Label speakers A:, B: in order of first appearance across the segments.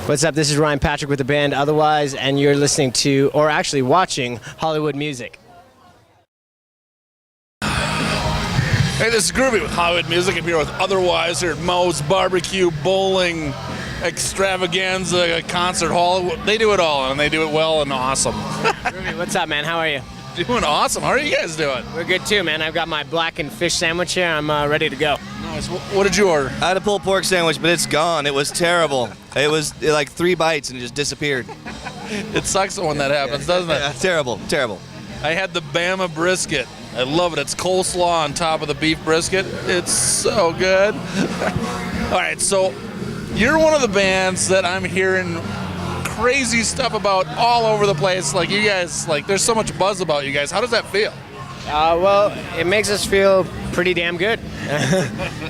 A: What's up? This is Ryan Patrick with the band Otherwise, and you're listening to, or actually watching, Hollywood Music.
B: Hey, this is Groovey with Hollywood Music. I'm here with Otherwise here at Moe's Barbecue Bowling Extravaganza Concert Hall. They do it all, and they do it well and awesome.
A: Groovey, what's up, man? How are you?
B: Doing awesome. How are you guys doing?
A: We're good too, man. I've got my blackened fish sandwich here. I'm ready to go.
B: Nice. What did you order?
C: I had a pulled pork sandwich, but it's gone. It was terrible. It was like 3 bites and it just disappeared.
B: It sucks when that happens, doesn't it?
C: Yeah, terrible, terrible.
B: I had the Bama brisket. I love it. It's coleslaw on top of the beef brisket. It's so good. All right, so you're one of the bands that I'm hearing crazy stuff about all over the place. Like you guys, like there's so much buzz about you guys. How does that feel?
A: Well, it makes us feel pretty damn good.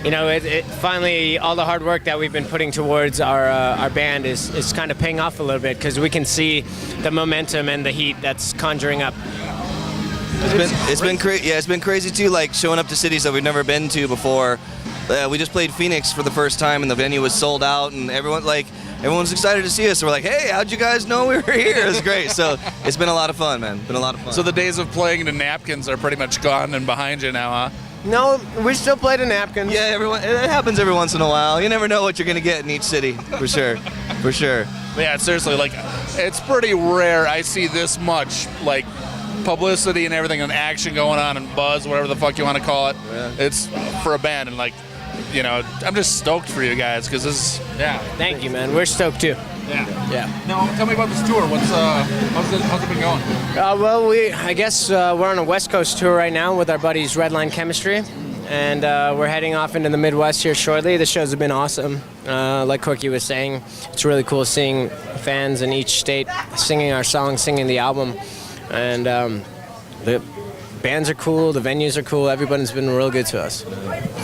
A: You know, it finally, all the hard work that we've been putting towards our band is kind of paying off a little bit, because we can see the momentum and the heat that's conjuring up.
C: It's been crazy too. Like showing up to cities that we've never been to before. We just played Phoenix for the first time, and the venue was sold out, and everyone's excited to see us. So we're like, hey, how'd you guys know we were here? It was great. So it's been a lot of fun, man. Been a lot of fun.
B: So the days of playing to napkins are pretty much gone and behind you now, huh?
A: No, we still play the napkins.
C: Yeah, it happens every once in a while. You never know what you're gonna get in each city, for sure, for sure.
B: Yeah, seriously, like it's pretty rare I see this much like publicity and everything and action going on and buzz, whatever the fuck you want to call it.
C: Yeah.
B: It's for a band, and like, you know, I'm just stoked for you guys because this is, yeah.
A: Thank you, man. We're stoked too.
B: Yeah. Now, tell me about this tour. How's it been going?
A: Well, I guess we're on a West Coast tour right now with our buddies Redline Chemistry, and we're heading off into the Midwest here shortly. The shows have been awesome. Like Corky was saying, it's really cool seeing fans in each state singing our songs, singing the album, and the bands are cool, the venues are cool. Everybody's been real good to us.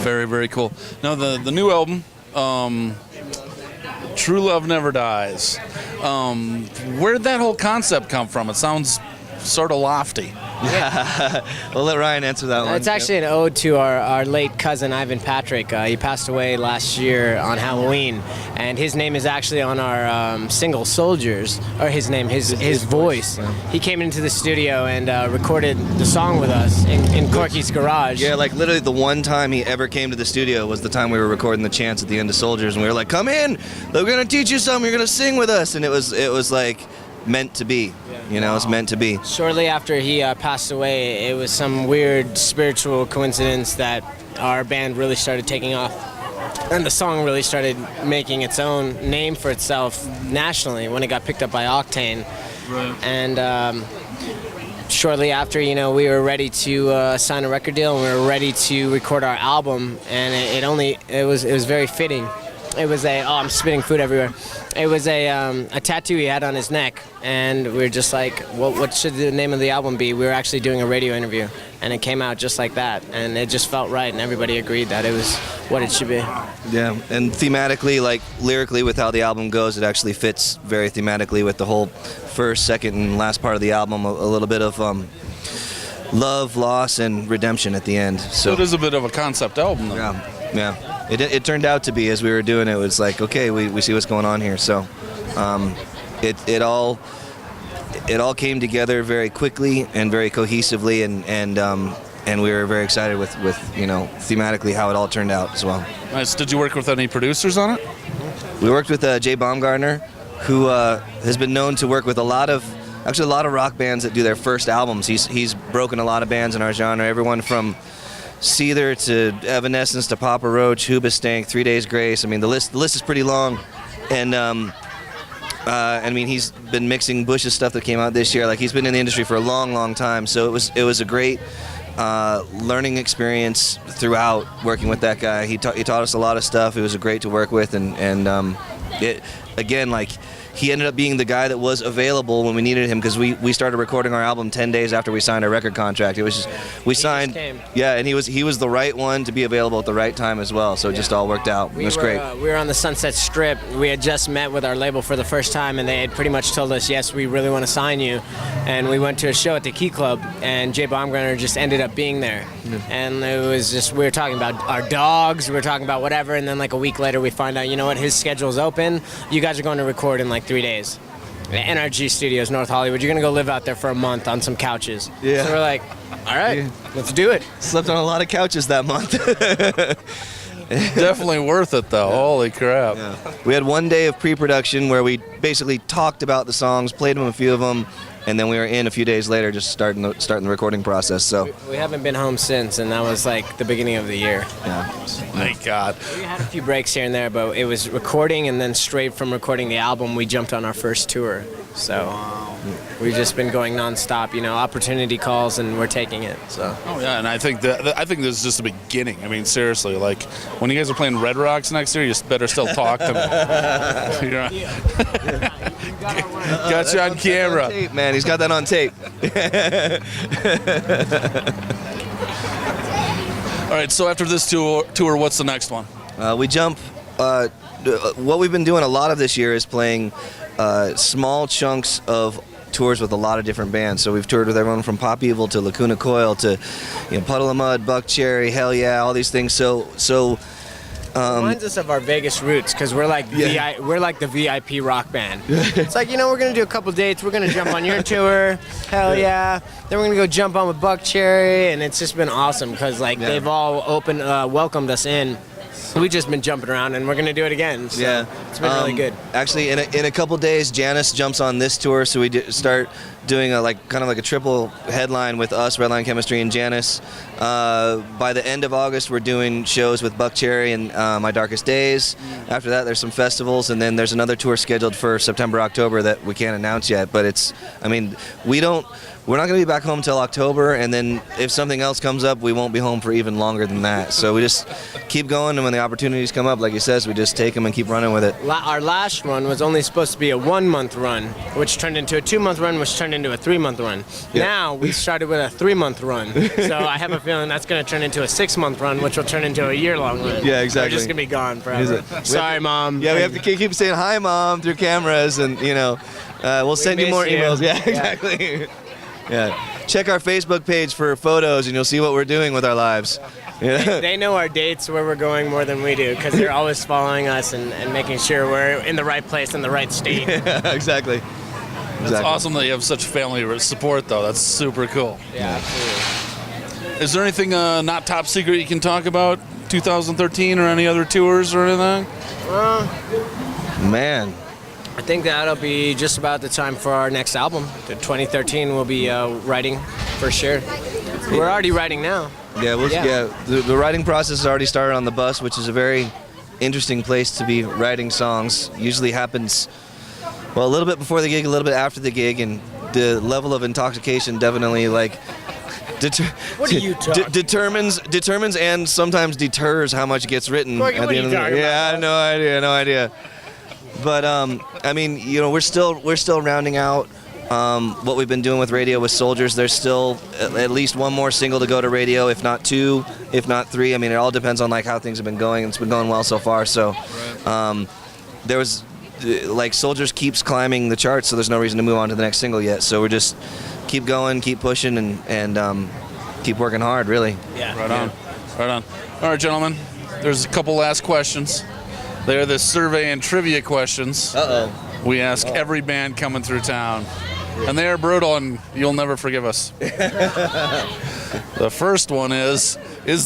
B: Very, very cool. Now, the new album, True Love Never Dies. Where'd that whole concept come from? It sounds sort of lofty.
C: We'll let Ryan answer that one.
A: It's actually an ode to our late cousin Ivan Patrick. He passed away last year on Halloween, and his name is actually on our single Soldiers, or his voice.
C: Yeah.
A: He came into the studio and recorded the song with us in Corky's garage.
C: Yeah, like literally the one time he ever came to the studio was the time we were recording the chants at the end of Soldiers, and we were like, come in, we're gonna teach you something, you're gonna sing with us, and it was like meant to be. You know, it's meant to be.
A: Shortly after he passed away, it was some weird spiritual coincidence that our band really started taking off. And the song really started making its own name for itself nationally when it got picked up by Octane.
B: Right.
A: And shortly after, you know, we were ready to sign a record deal, and we were ready to record our album, and it was very fitting. It was I'm spitting food everywhere. It was a tattoo he had on his neck, and we were just like, what should the name of the album be? We were actually doing a radio interview, and it came out just like that, and it just felt right, and everybody agreed that it was what it should be.
C: Yeah, and thematically, like lyrically with how the album goes, it actually fits very thematically with the whole first, second, and last part of the album, a little bit of love, loss, and redemption at the end. So
B: it is a bit of a concept album, though.
C: Yeah. It turned out to be, as we were doing it, was like, okay, we see what's going on here. So it all came together very quickly and very cohesively, and we were very excited with you know, thematically how it all turned out as well.
B: Nice. Did you work with any producers on it?
C: We worked with Jay Baumgartner, who has been known to work with a lot of rock bands that do their first albums. He's broken a lot of bands in our genre, everyone from Seether to Evanescence to Papa Roach, Hoobastank, 3 Days Grace. I mean, the list is pretty long, and I mean, he's been mixing Bush's stuff that came out this year. Like, he's been in the industry for a long, long time. So it was a great learning experience throughout working with that guy. He taught us a lot of stuff. It was great to work with, and it again, like, he ended up being the guy that was available when we needed him, because we started recording our album 10 days after we signed our record contract. It was just, we signed, yeah, and he was the right one to be available at the right time as well. So it just all worked out. It was great.
A: We were on the Sunset Strip. We had just met with our label for the first time, and they had pretty much told us, yes, we really want to sign you. And we went to a show at the Key Club, and Jay Baumgartner just ended up being there. And it was just, we were talking about our dogs, we were talking about whatever, and then like a week later we find out, you know what, his schedule's open. You guys are going to record in like 3 days. NRG Studios, North Hollywood. You're going to go live out there for a month on some couches.
C: Yeah.
A: So we're like, all right, let's do it.
C: Slept on a lot of couches that month.
B: Definitely worth it, though. Holy crap.
C: Yeah. We had 1 day of pre-production where we basically talked about the songs, played them, a few of them, and then we were in a few days later just starting the recording process. So
A: we haven't been home since, and that was like the beginning of the year.
C: Yeah.
B: Thank God.
A: We had a few breaks here and there, but it was recording, and then straight from recording the album, we jumped on our first tour. So we've just been going nonstop, you know, opportunity calls, and we're taking it. So.
B: Oh yeah, and I think this is just the beginning. I mean, seriously, like when you guys are playing Red Rocks next year, you better still talk to me. Got you on camera.
C: Tape, man, he's got that on tape.
B: All right, so after this tour, what's the next one?
C: We jump. What we've been doing a lot of this year is playing small chunks of tours with a lot of different bands. So we've toured with everyone from Pop Evil to Lacuna Coil to, you know, Puddle of Mud, Buck Cherry, Hell Yeah, all these things. So
A: reminds us of our Vegas roots, because we're like we're like the VIP rock band. It's like, you know, we're gonna do a couple dates. We're gonna jump on your tour, Hell Yeah. Then we're gonna go jump on with Buck Cherry, and it's just been awesome because like they've all welcomed us in. We've just been jumping around, and we're going to do it again. So
C: yeah.
A: It's been really good.
C: Actually, in a couple days, Janice jumps on this tour, so we start doing kind of like a triple headline with us, Redline Chemistry, and Janice. By the end of August, we're doing shows with Buck Cherry and My Darkest Days. After that, there's some festivals, and then there's another tour scheduled for September, October that we can't announce yet. But we're not going to be back home till October, and then if something else comes up, we won't be home for even longer than that. So we just keep going, and when the opportunities come up, like he says, we just take them and keep running with it.
A: Our last run was only supposed to be a 1 month run, which turned into a 2 month run, which turned into a 3 month run. Yeah. Now we started with a 3 month run, so I have a feeling that's going to turn into a 6 month run, which will turn into a year long run.
C: Yeah, exactly.
A: We're just going to be gone forever. Sorry, Mom.
C: Yeah, we have to keep saying hi, Mom, through cameras, and we'll send you more emails. Yeah, exactly. Yeah. Check our Facebook page for photos, and you'll see what we're doing with our lives. Yeah.
A: They know our dates, where we're going, more than we do, because they're always following us and making sure we're in the right place in the right state.
C: Yeah, exactly.
B: It's awesome that you have such family support, though. That's super cool.
A: Yeah, absolutely.
B: Is there anything not top secret you can talk about 2013 or any other tours or anything?
C: Man.
A: I think that'll be just about the time for our next album. The 2013 we'll be writing for sure. We're already writing now.
C: Yeah, the writing process has already started on the bus, which is a very interesting place to be writing songs. Usually happens, well, a little bit before the gig, a little bit after the gig, and the level of intoxication definitely determines and sometimes deters how much gets written at the end of the day. Yeah, no idea. But I mean, we're still rounding out what we've been doing with radio with Soldiers. There's still at least one more single to go to radio, if not 2, if not 3. I mean, it all depends on like how things have been going. It's been going well so far. So there was Soldiers keeps climbing the charts, so there's no reason to move on to the next single yet. So we're just keep going, keep pushing, and keep working hard, really.
B: Yeah. Right on. All right, gentlemen. There's a couple last questions. They're the survey and trivia questions. We ask every band coming through town. And they are brutal, and you'll never forgive us. The first one is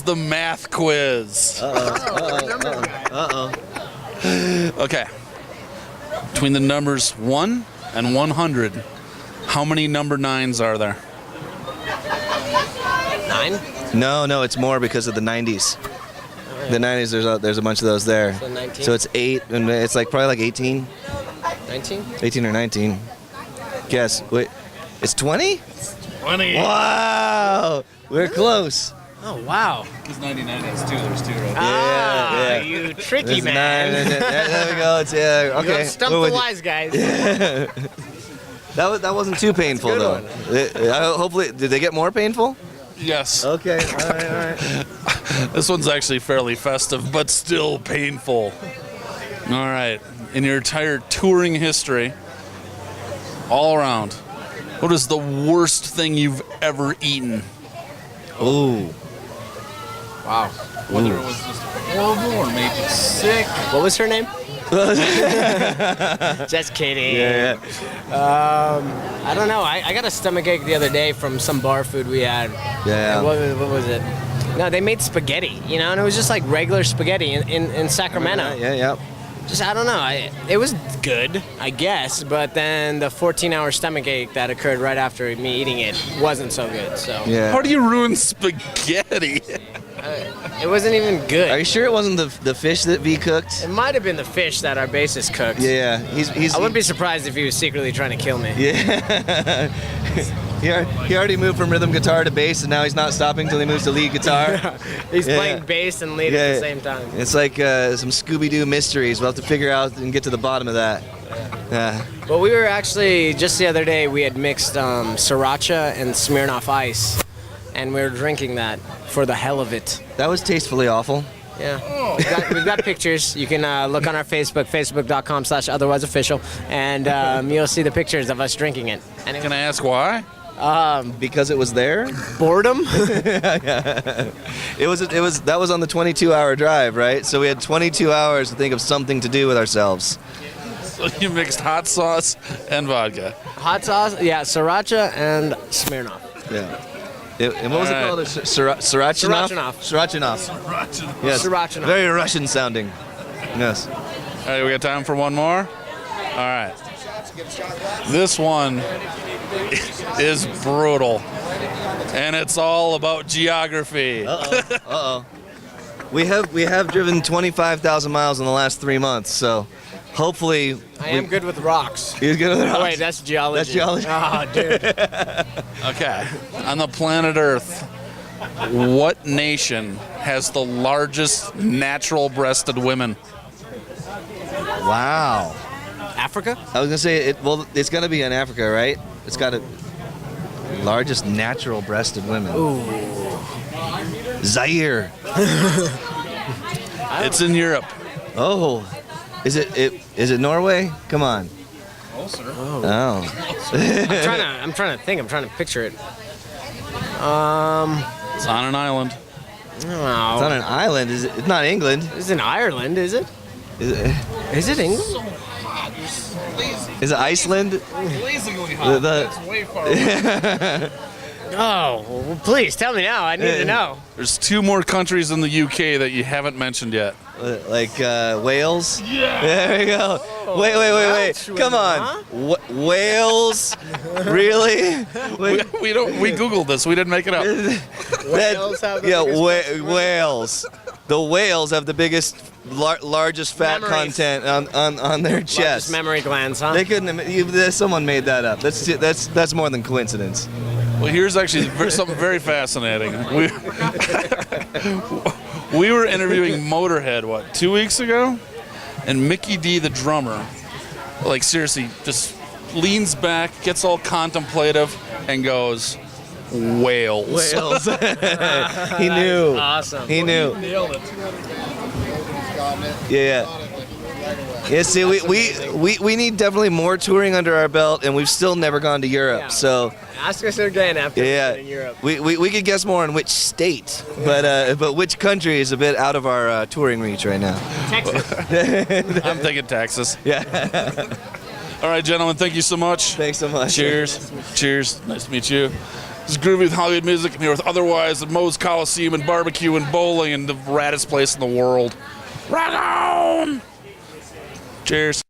B: the math quiz. Okay. Between the numbers 1 and 100, how many number 9s are there?
A: 9?
C: No, it's more because of the 90s. The 90s, there's a bunch of those there.
A: So 19?
C: So it's 8, and it's probably like 18.
A: 19?
C: 18 or 19. Guess. Wait, it's 20?
B: 20.
C: Wow, we're close.
A: Oh, wow.
B: Because 99 has 2. There's 2 right
A: Ah, you tricky man.
C: There we go. It's, yeah, okay.
A: You stump the wise guys.
C: That wasn't too painful though. Hopefully, did they get more painful?
B: Yes.
C: Okay. All right.
B: This one's actually fairly festive, but still painful. All right. In your entire touring history, all around, what is the worst thing you've ever eaten?
C: Ooh.
A: Wow.
B: Whether it was just horrible or made you sick.
A: What was her name? Just kidding.
C: Yeah.
A: I don't know. I got a stomachache the other day from some bar food we had.
C: Yeah.
A: What was it? No, they made spaghetti, and it was just like regular spaghetti in Sacramento.
C: Yeah.
A: Just, I don't know. It was good, I guess, but then the 14-hour stomachache that occurred right after me eating it wasn't so good. So
C: Yeah.
B: How do you ruin spaghetti?
A: it wasn't even good.
C: Are you sure it wasn't the fish that V cooked?
A: It might have been the fish that our bassist cooked.
C: Yeah. He's.
A: I wouldn't be surprised if he was secretly trying to kill me.
C: Yeah. He already moved from rhythm guitar to bass, and now he's not stopping until he moves to lead guitar.
A: He's playing bass and lead at the same time.
C: It's like some Scooby-Doo mysteries. We'll have to figure out and get to the bottom of that.
A: Well, we were actually, just the other day, we had mixed Sriracha and Smirnoff Ice, and we were drinking that for the hell of it.
C: That was tastefully awful.
A: Yeah. We've got pictures. You can look on our Facebook, facebook.com/otherwiseofficial, and you'll see the pictures of us drinking it. Anyway.
B: Can I ask why?
C: Because it was there.
A: Boredom?
C: It was that was on the 22-hour drive, right? So we had 22 hours to think of something to do with ourselves.
B: So you mixed hot sauce and vodka.
A: Hot sauce, yeah, Sriracha and Smirnoff.
C: Yeah. And what was it called? Sriracha? Sriracha. Yes.
A: Sriracha.
C: Very Russian sounding. Yes.
B: All right, we got time for one more? All right. This one is brutal. And it's all about geography.
C: Uh-oh. We have driven 25,000 miles in the last 3 months, so hopefully...
A: I am good with rocks.
C: You're good with rocks?
A: Oh, wait, that's geology.
C: That's geology?
A: Oh, dude.
B: Okay. On the planet Earth, what nation has the largest natural-breasted women?
C: Wow.
A: Africa?
C: I was going to say, it's going to be in Africa, right? It's got a largest natural-breasted women.
A: Ooh.
C: Zaire.
B: It's in Europe.
C: Oh. Is it Norway? Come on.
B: Closer.
C: Oh.
A: I'm trying to think. I'm trying to picture it.
B: It's on an island.
C: It's on an island. It's not England.
A: It's in Ireland, is it? Is it England?
C: Is it Iceland?
B: Blazingly hot. That's way far away.
A: Oh, well, please tell me now. I need to know.
B: There's 2 more countries in the UK that you haven't mentioned yet.
C: Like Wales?
B: Yeah.
C: There we go.
A: Oh,
C: Wait. Come on.
A: Huh?
C: Wales? Really?
B: We Googled this. We didn't make it up.
A: Whales have the biggest
C: Wales. The whales have the biggest, largest fat
A: Memories.
C: content on their
A: Largest
C: chest.
A: memory glands, huh?
C: They couldn't. Someone made that up. That's more than coincidence.
B: Well, here's actually something very fascinating. We were interviewing Motorhead, 2 weeks ago? And Mickey D, the drummer, like seriously, just leans back, gets all contemplative, and goes, whales.
C: Wales. He knew.
A: Awesome.
C: He knew.
B: Nailed it.
C: Yeah. Yeah, see, we need definitely more touring under our belt, and we've still never gone to Europe.
A: Yeah.
C: So
A: Ask us again after in Europe.
C: we could guess more on which state, but which country is a bit out of our touring reach right now.
A: Texas.
B: I'm thinking Texas.
C: Yeah.
B: All right, gentlemen, thank you so much.
C: Thanks so much.
B: Cheers. Cheers. Nice to meet you. This is Groovy with Hollywood Music. I'm here with Otherwise, the Moe's Coliseum and Barbecue and Bowling and the raddest place in the world. Rock on! Cheers.